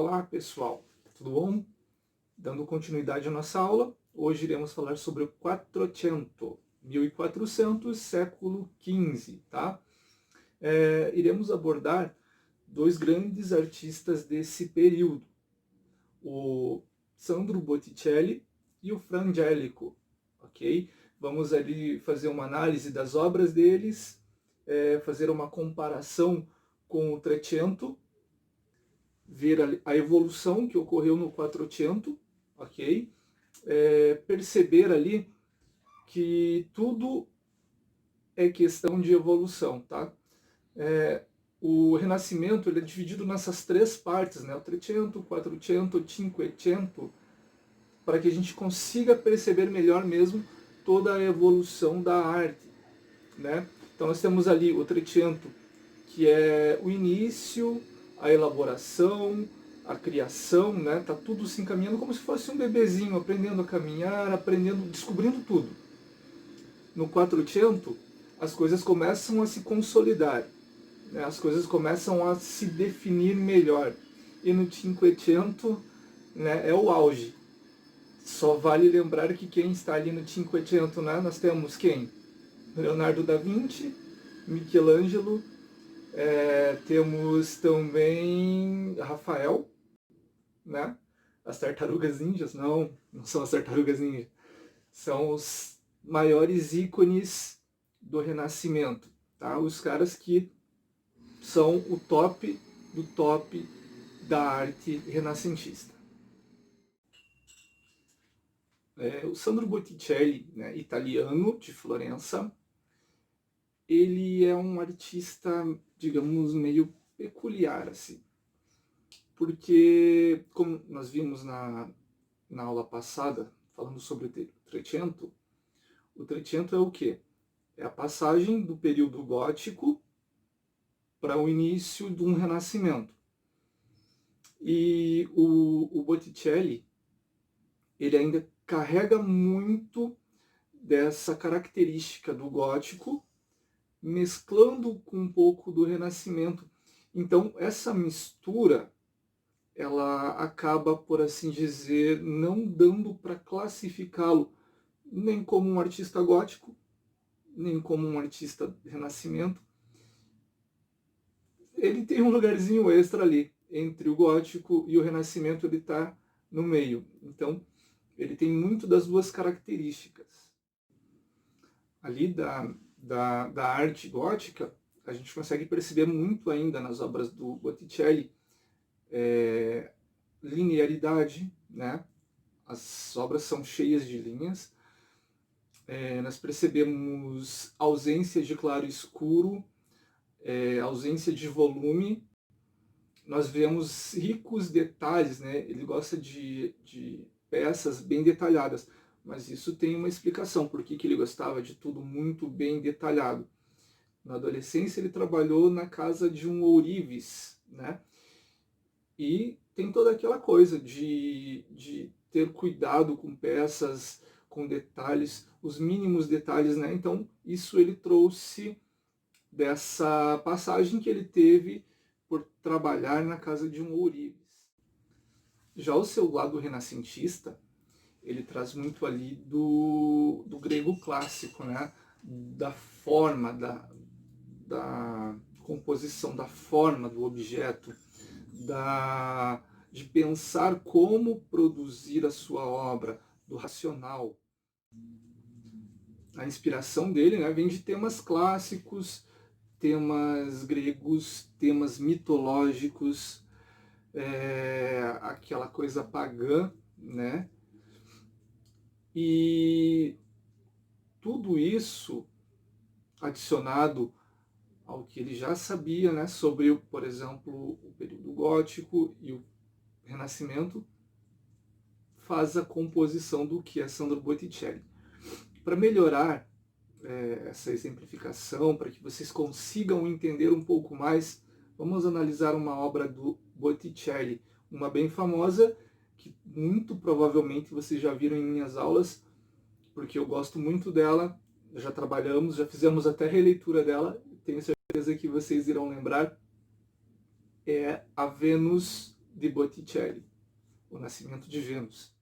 Olá pessoal, tudo bom? Dando continuidade à nossa aula, hoje iremos falar sobre o Quattrocento, 1400, século XV, tá? Iremos abordar dois grandes artistas desse período, o Sandro Botticelli e o Fra Angelico, ok? Vamos ali fazer uma análise das obras deles, fazer uma comparação com o Trecento, ver a evolução que ocorreu no Quattrocento, ok? Perceber ali que tudo é questão de evolução, tá? O Renascimento ele é dividido nessas três partes, né? O Trecento, o Quattrocento, o Cinquecento, para que a gente consiga perceber melhor mesmo toda a evolução da arte, né? Então nós temos ali o Trecento, que é o início, a elaboração, a criação, né? Tá tudo se encaminhando como se fosse um bebezinho, aprendendo a caminhar, aprendendo, descobrindo tudo. No Quattrocento, as coisas começam a se consolidar, né? As coisas começam a se definir melhor. E no Cinquecento, né, é o auge. Só vale lembrar que quem está ali no Cinquecento, né, nós temos quem? Leonardo da Vinci, Michelangelo, temos também Rafael, né? As tartarugas ninjas, não são as tartarugas ninjas, são os maiores ícones do Renascimento, tá? Os caras que são o top do top da arte renascentista. O Sandro Botticelli, né, italiano, de Florença, ele é um artista, digamos, meio peculiar, assim. Porque, como nós vimos na aula passada, falando sobre o Trecento é o quê? É a passagem do período gótico para o início de um renascimento. E o Botticelli, ele ainda carrega muito dessa característica do gótico, mesclando com um pouco do renascimento. Então, essa mistura, ela acaba, por assim dizer, não dando para classificá-lo nem como um artista gótico, nem como um artista renascimento. Ele tem um lugarzinho extra ali, entre o gótico e o renascimento, ele está no meio. Então, ele tem muito das duas características. Ali da arte gótica, a gente consegue perceber muito ainda nas obras do Botticelli, linearidade, né? As obras são cheias de linhas. Nós percebemos ausência de claro e escuro, ausência de volume. Nós vemos ricos detalhes, né? Ele gosta de peças bem detalhadas, mas isso tem uma explicação, por que ele gostava de tudo muito bem detalhado. Na adolescência ele trabalhou na casa de um ourives, né? E tem toda aquela coisa de ter cuidado com peças, com detalhes, os mínimos detalhes, né? Então isso ele trouxe dessa passagem que ele teve por trabalhar na casa de um ourives. Já o seu lado renascentista, ele traz muito ali do grego clássico, né? Da forma, da composição, da forma do objeto, de pensar como produzir a sua obra, do racional. A inspiração dele, né, vem de temas clássicos, temas gregos, temas mitológicos, aquela coisa pagã, né? E tudo isso adicionado ao que ele já sabia, né, sobre, por exemplo, o período gótico e o Renascimento, faz a composição do que é Sandro Botticelli. Para melhorar essa exemplificação, para que vocês consigam entender um pouco mais, vamos analisar uma obra do Botticelli, uma bem famosa, que muito provavelmente vocês já viram em minhas aulas, porque eu gosto muito dela, já trabalhamos, já fizemos até releitura dela, tenho certeza que vocês irão lembrar, é a Vênus de Botticelli, O Nascimento de Vênus.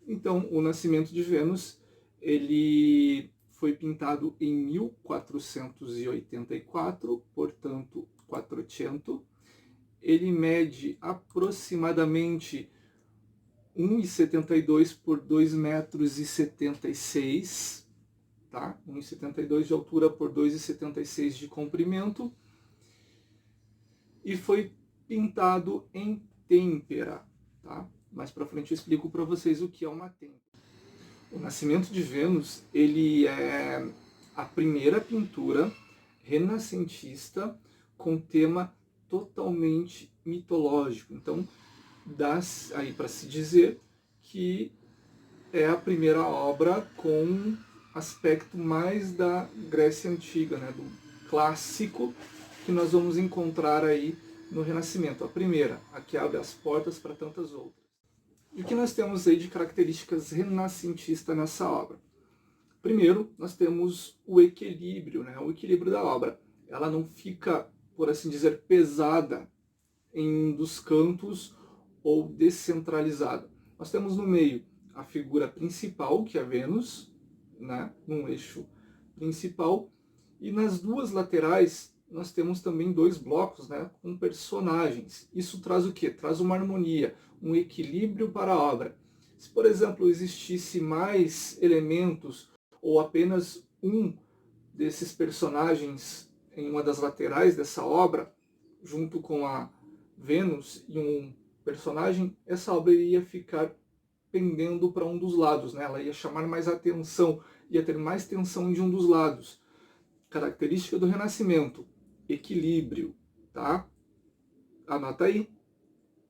Então, O Nascimento de Vênus, ele foi pintado em 1484, portanto, Quattrocento. Ele mede aproximadamente 1,72 por 2,76 metros, tá? 1,72 de altura por 2,76 de comprimento. E foi pintado em têmpera, tá? Mais para frente eu explico para vocês o que é uma têmpera. O Nascimento de Vênus, ele é a primeira pintura renascentista com tema totalmente mitológico. Então, dá aí para se dizer que é a primeira obra com aspecto mais da Grécia Antiga, né, do clássico que nós vamos encontrar aí no Renascimento. A primeira, a que abre as portas para tantas outras. E o que nós temos aí de características renascentistas nessa obra? Primeiro, nós temos o equilíbrio, né, o equilíbrio da obra. Ela não fica, por assim dizer, pesada em um dos cantos ou descentralizada. Nós temos no meio a figura principal, que é Vênus, né, num eixo principal, e nas duas laterais nós temos também dois blocos, né, com personagens. Isso traz o quê? Traz uma harmonia, um equilíbrio para a obra. Se, por exemplo, existisse mais elementos ou apenas um desses personagens em uma das laterais dessa obra, junto com a Vênus e um personagem, essa obra iria ficar pendendo para um dos lados, né? Ela ia chamar mais atenção, ia ter mais tensão de um dos lados. Característica do Renascimento, equilíbrio, tá? Anota aí.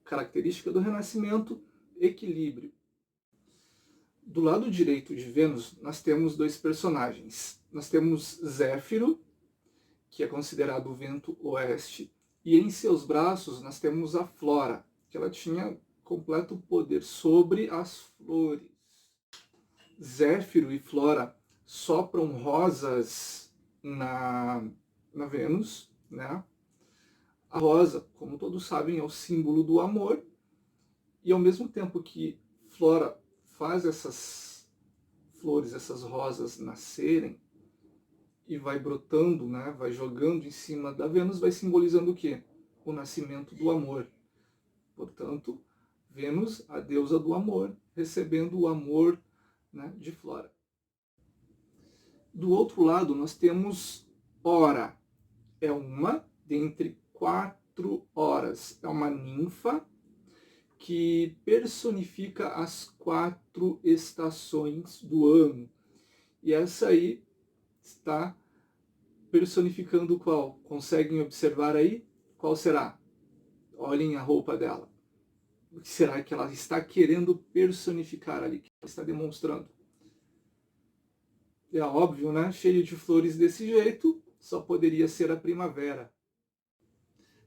Característica do Renascimento, equilíbrio. Do lado direito de Vênus, nós temos dois personagens. Nós temos Zéfiro, que é considerado o vento oeste, e em seus braços nós temos a Flora, que ela tinha completo poder sobre as flores. Zéfiro e Flora sopram rosas na Vênus, né? A rosa, como todos sabem, é o símbolo do amor, e ao mesmo tempo que Flora faz essas flores, essas rosas nascerem, e vai brotando, né, vai jogando em cima da Vênus, vai simbolizando o quê? O nascimento do amor. Portanto, Vênus, a deusa do amor, recebendo o amor, né, de Flora. Do outro lado, nós temos Hora. É uma dentre 4 horas. É uma ninfa que personifica as 4 estações do ano. E essa aí está personificando qual? Conseguem observar aí? Qual será? Olhem a roupa dela. O que será que ela está querendo personificar ali? O que ela está demonstrando? É óbvio, né? Cheio de flores desse jeito, só poderia ser a primavera.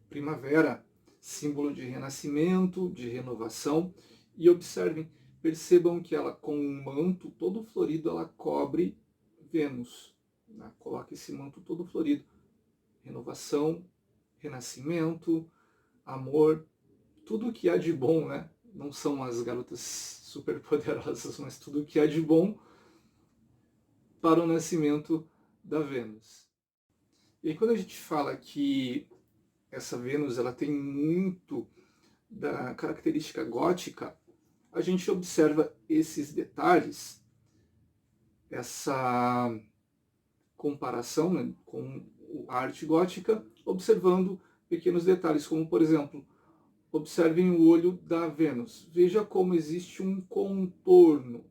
Primavera, símbolo de renascimento, de renovação. E observem, percebam que ela, com um manto todo florido, ela cobre Vênus. Né? Coloca esse manto todo florido. Renovação, renascimento, amor, tudo que há de bom, né? Não são as garotas superpoderosas, mas tudo que há de bom para o nascimento da Vênus. E aí, quando a gente fala que essa Vênus ela tem muito da característica gótica, a gente observa esses detalhes, essa comparação, né, com a arte gótica, observando pequenos detalhes, como, por exemplo, observem o olho da Vênus. Veja como existe um contorno,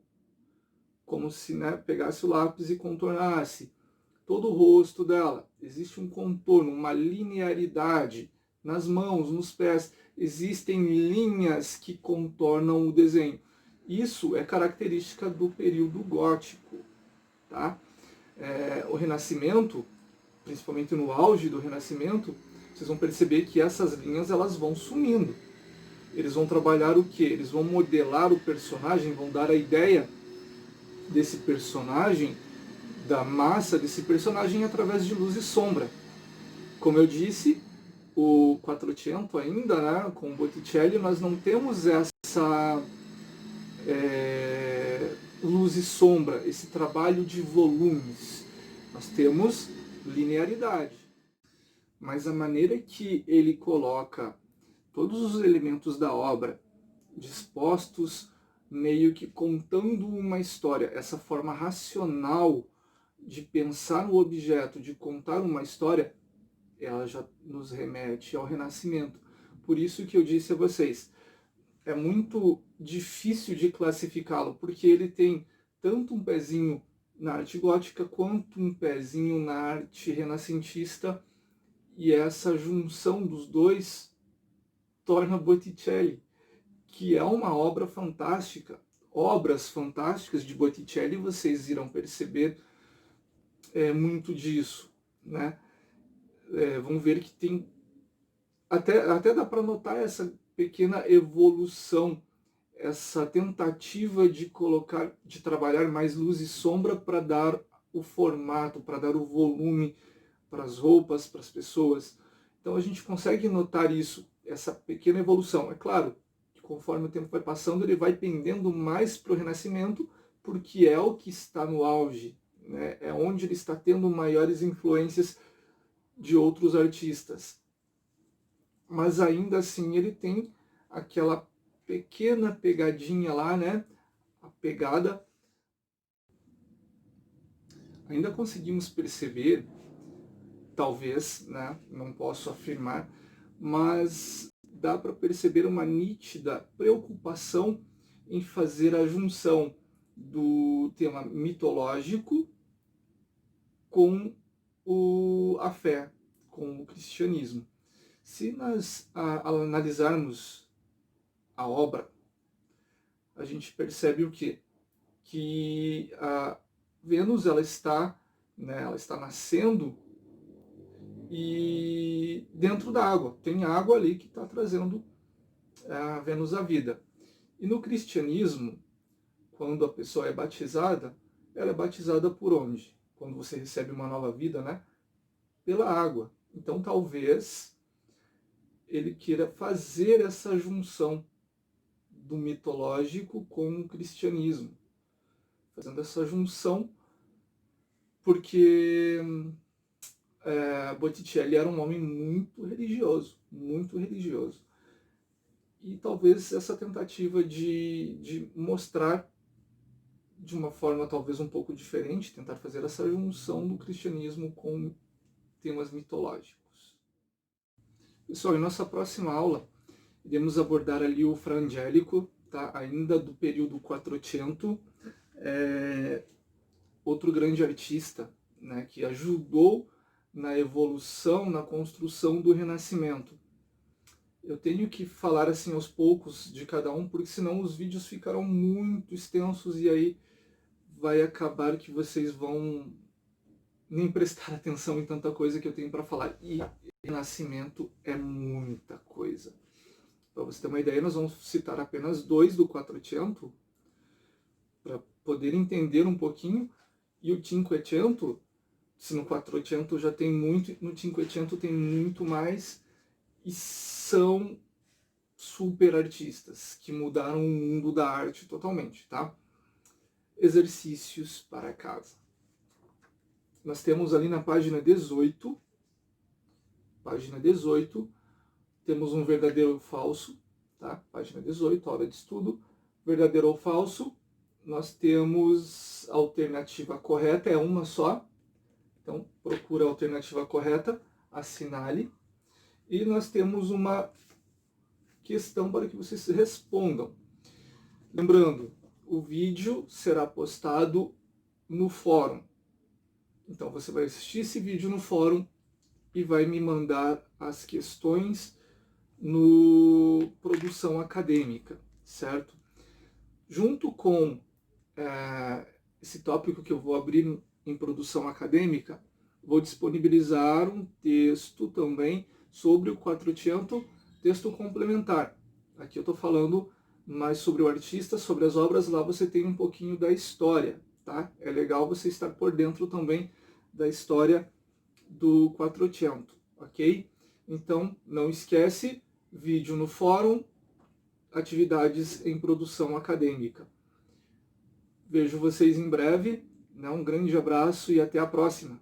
como se, né, pegasse o lápis e contornasse todo o rosto dela. Existe um contorno, uma linearidade nas mãos, nos pés. Existem linhas que contornam o desenho. Isso é característica do período gótico. Tá? O Renascimento, principalmente no auge do Renascimento, vocês vão perceber que essas linhas elas vão sumindo. Eles vão trabalhar o quê? Eles vão modelar o personagem, vão dar a ideia desse personagem, da massa desse personagem através de luz e sombra. Como eu disse, o Quattrocento ainda, né, com o Botticelli, nós não temos essa luz e sombra, esse trabalho de volumes. Nós temos linearidade. Mas a maneira que ele coloca todos os elementos da obra dispostos, meio que contando uma história, essa forma racional de pensar no objeto, de contar uma história, ela já nos remete ao Renascimento. Por isso que eu disse a vocês, é muito difícil de classificá-lo, porque ele tem tanto um pezinho na arte gótica quanto um pezinho na arte renascentista, e essa junção dos dois torna Botticelli, que é uma obra fantástica. Obras fantásticas de Botticelli, vocês irão perceber muito disso, né? Vão ver que tem até dá para notar essa pequena evolução, essa tentativa de trabalhar mais luz e sombra para dar o formato, para dar o volume para as roupas, para as pessoas. Então a gente consegue notar isso, essa pequena evolução. É claro que conforme o tempo vai passando, ele vai pendendo mais para o Renascimento, porque é o que está no auge, né? É onde ele está tendo maiores influências de outros artistas. Mas ainda assim ele tem aquela pequena pegadinha lá, né? A pegada. Ainda conseguimos perceber, talvez, né? Não posso afirmar, mas dá para perceber uma nítida preocupação em fazer a junção do tema mitológico com a fé, com o cristianismo. Se nós analisarmos a obra, a gente percebe o quê? Que a Vênus ela está nascendo e dentro da água. Tem água ali que está trazendo a Vênus à vida. E no cristianismo, quando a pessoa é batizada, ela é batizada por onde? Quando você recebe uma nova vida, né? Pela água. Então talvez ele queira fazer essa junção do mitológico com o cristianismo. Fazendo essa junção porque Botticelli era um homem muito religioso, muito religioso. E talvez essa tentativa de mostrar de uma forma talvez um pouco diferente, tentar fazer essa junção do cristianismo com temas mitológicos. Pessoal, em nossa próxima aula, iremos abordar ali o Fra Angelico, tá? Ainda do período Quattrocento, outro grande artista, né, que ajudou na evolução, na construção do Renascimento. Eu tenho que falar assim aos poucos de cada um, porque senão os vídeos ficarão muito extensos e aí vai acabar que vocês vão nem prestar atenção em tanta coisa que eu tenho para falar. E Renascimento é muita coisa. Para você ter uma ideia, nós vamos citar apenas 2 do Quattrocento para poder entender um pouquinho. E o Cinquecento, se no Quattrocento já tem muito, no Cinquecento tem muito mais, e são super artistas que mudaram o mundo da arte totalmente, tá? Exercícios para casa. Nós temos ali na página 18, temos um verdadeiro ou falso, tá? Página 18, hora de estudo, verdadeiro ou falso. Nós temos a alternativa correta, é uma só. Então, procura a alternativa correta, assinale. E nós temos uma questão para que vocês respondam. Lembrando, o vídeo será postado no fórum. Então, você vai assistir esse vídeo no fórum e vai me mandar as questões no Produção Acadêmica, certo? Junto com esse tópico que eu vou abrir em Produção Acadêmica, vou disponibilizar um texto também sobre o Quattrocento, texto complementar. Aqui eu estou falando mais sobre o artista, sobre as obras, lá você tem um pouquinho da história, tá? É legal você estar por dentro também da história do Quattrocento, ok? Então, não esquece, vídeo no fórum, atividades em produção acadêmica. Vejo vocês em breve, né? Um grande abraço e até a próxima.